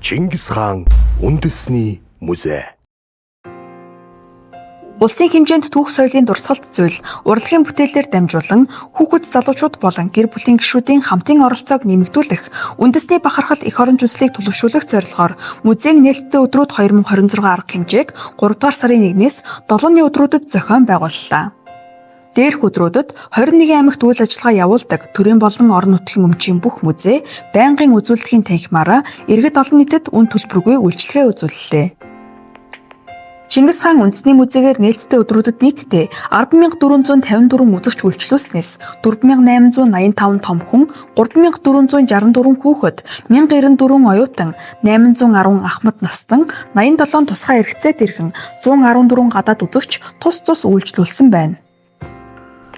Чингис хаан үндэсний музей. Улсын хэмжээнд түүх соёлын дурсгалт зүйл, урлагийн бүтээлээр дамжуулан хүүхэд залуучууд болон гэр бүлийн гишүүдийн хамтын оролцоог нэмэгдүүлэх, үндэсний бахархал эх орон жүслийг төлөвшүүлэх зорилгоор музейн нээлттэй өдрүүд 2026 арга хэмжээг 3 дугаар сарын 1-ээс 7-ны өдрүүдэд зохион байгууллаа. Дээрх өдрүүдэд 21 аймагт үйл ажиллагаа явуулдаг төрийн болон орон нутгийн өмчийн бүх музей байнгын үзүүлэлтийн танхимаараа иргэд олон нийтэд үн төлбөргүй үйлчлэгээ үзүүллээ. Чингис хаан үндэсний музейгээр нээлттэй өдрүүдэд нийтдээ 10,454 үзэгч үйлчлүүлснээс 4,885 том хүн, 3,464 хүүхэд, 1,094 оюутан, 810 ахмад настан, 87 тусгай эрхцээд иргэн, 114 гадаад үзэгч тус үйлчлүүлсэн байна.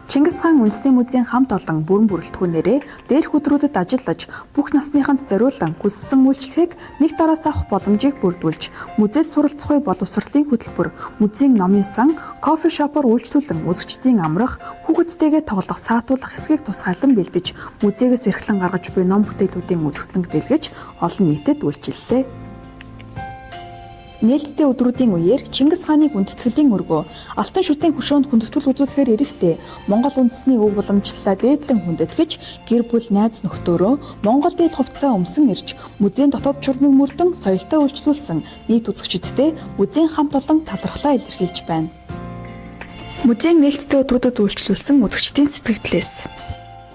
Чингис хаан үндэсний музейн хамт олон бүрэн бүрэлдэхүүнээрээ дээрх өдрүүдэд ажиллаж бүх насныханд зориулан хүссэн үйлчлэгийг нэг дороос авах боломжийг бүрдүүлж, музейд суралцах үе боловсролын хөтөлбөр, музейн номын сан, кофе шопоор үйлчлүүлэн үзэгчдийн амрах, хүүхэдтэйгээ тоглох, саатуулах хэсгийг тусгайлан бэлдэж, музейгээс эрхлэн гаргаж буй ном бүтээлүүдийн үзэсгэлэнг дэлгэж олон нийтэд үйлчиллээ. Нээлттэй өдрүүдийн үеэр Чингис хааныг үндэтгэлийн өргөө алтан шүтэн хөшөөнд хүндэтгэл үзүүлэхээр эрэхтэй Монгол үндэсний өв уламжлалаа дээдлэн хүндэтгэж гэр бүл найз нөхдөөрөө Монгол дээл хувцас өмсөн ирж музейн дотоод чурмыг мөрдөн соёлтой үйлчлүүлсэн нийт үзэгчидтэй музейн хамт олон талархлаа илэрхийлж байна. Музейн нээлттэй өдрүүдэд үйлчлүүлсэн үзэгчдийн сэтгэлдлээс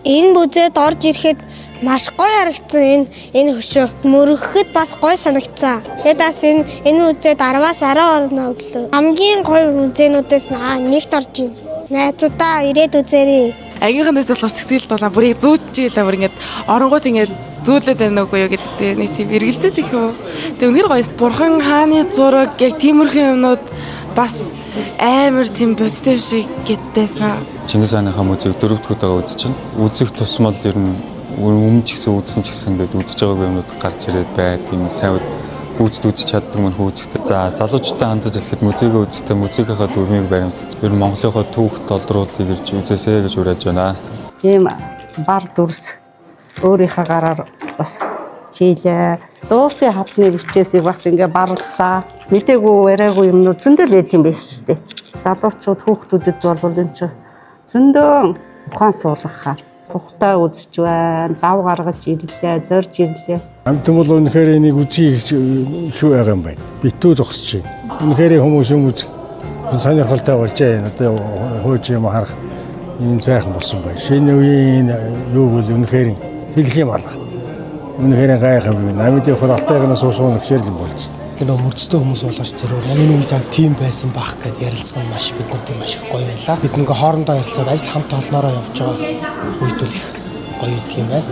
энэ музейд орж ирэхэд маш гоё харагдсан. Энэ хөшөө мөрөгөхөд бас гоё санагдсан. Тэгээд бас энэ музейд 10-аас 10 орно өглөө. Хамгийн гоё музейнуудаас нэгт орж байна. Найзуудаа ирээд үзээрэй. Агийнханаас болохоор сэтгэл дулаан бүрийг зүүчээлээ бүр ингээд оронгууд ингээд зүүлээд байна уу юу гэдэг нэг тийм эргэлзээд их юм. Тэгээ үнээр гоёс. Бурхан хааны зураг яг тиймэрхүү юмнууд бас амар тийм бодтой шиг гэдээсэн. Чингис хааныхаа музейг 4 дахь удаага үзэж байна. Үзэх тусмал ер нь өмнө ч гэсэн үзсэн ч гэсэн ингээд үзэж байгаагүй юмнууд гарч ирээд бай. Тийм сайн үзэж чаддаг мөн хүүцэгтэй. За залуучуудаа хандаж хэлэхэд музейгээ үзэхдээ музейгийнхаа дүрмийг баримталж ер нь Монголынхаа түүх толдруудыг ирж үзээсэй гэж уриалж байна. Тийм бар дүрс өөрийнхөө гараар бас хийлээ. Дуулын хатны бичээсийг бас ингээ барлаа. Мдээгүй яриагүй юмнууд зөндөл байт юм байна шүү дээ. Залуучууд хүүхдүүдэд бол энэ чинь зөндөө ухаан суулгахаа тухтай үзэж байна. Зав гаргаж ирлээ, зорж ирлээ. Амтан бол үнэхээр энийг үзье их байгаа юм байна. Битүү зогсож байна. Үнэхээр хүмүүс юм үз сонирхолтой болж байна. Одоо хөөж юм харах энэ сайхан болсон байна. Шинэ үеийн юу бол үнэхээр хэлэх юм алга. Үнэхээр гайхав юм. Амьд явахад алтайгнаас суусуун хичээл юм болж. Энэ мөрцтэй хүмүүс болооч тэр яг энэ үе цаг тим байсан бах гэдээ ярилцах нь маш биднэрт маш их гоё байлаа. Бид ингээ хоорондоо ярилцаад ажил хамт олноороо явж байгаа үед бол их гоё идэх юм байна.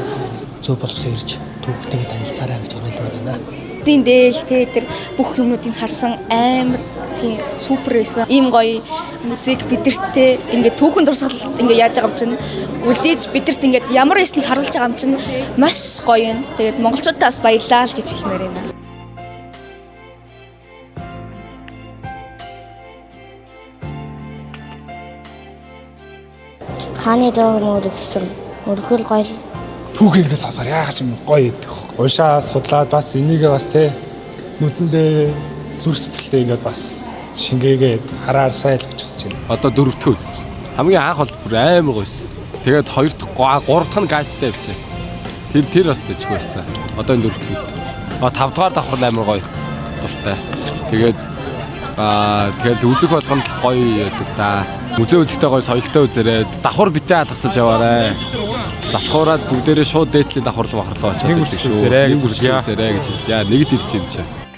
Зөв болсон ирж түүхтэйгээ танилцаарай гэж уриалмаар байна. Тийм дээл тэр бүх юмнуудыг харсан амар тийм супер байсан. Ийм гоё музейг бидэртээ ингээ түүхэн дурсгал ингээ яаж байгаа юм чинь үлдээж бидэрт ингээ ямар эснийг харуулж байгаа юм чинь маш гоё юм. Тэгээд монголчуудаас баярлалаа л гэж хэлмээр байна. Хааны зов мөрөгсөн. Мөргөл гоё. Түүхийг сонсоор яагаад юм гоё идэх. Уушаа судлаад бас энийгээ бас те нүдэндээ зүрх сэтгэлтэй ингээд бас шингээгээд хараар сайл гэж үзэж байна. Одоо 4 дахь үзэж байна. Хамгийн анх бол бүр амар гоёсэн. Тэгээд 2 дахь 3 дахь нь гайттай байсан. Тэр бас дэжгүй байсан. Одоо энэ 4 дахь. 5 дахь давхар амар гоё. Дуртай. Тэгээд тэгэл үзэх болгонд л гоё яадаг да. Музей үзэхдээ гоё соёлтой үзээрэй. Давхар битээ алгасаж яваарай. Залхуураад бүгдээрээ шууд дээдлийн давхарлал бахарлаа очоод байдаг шүү. Нэг үзээрэй гэж яа. Нэгд ирсэн юм чинь.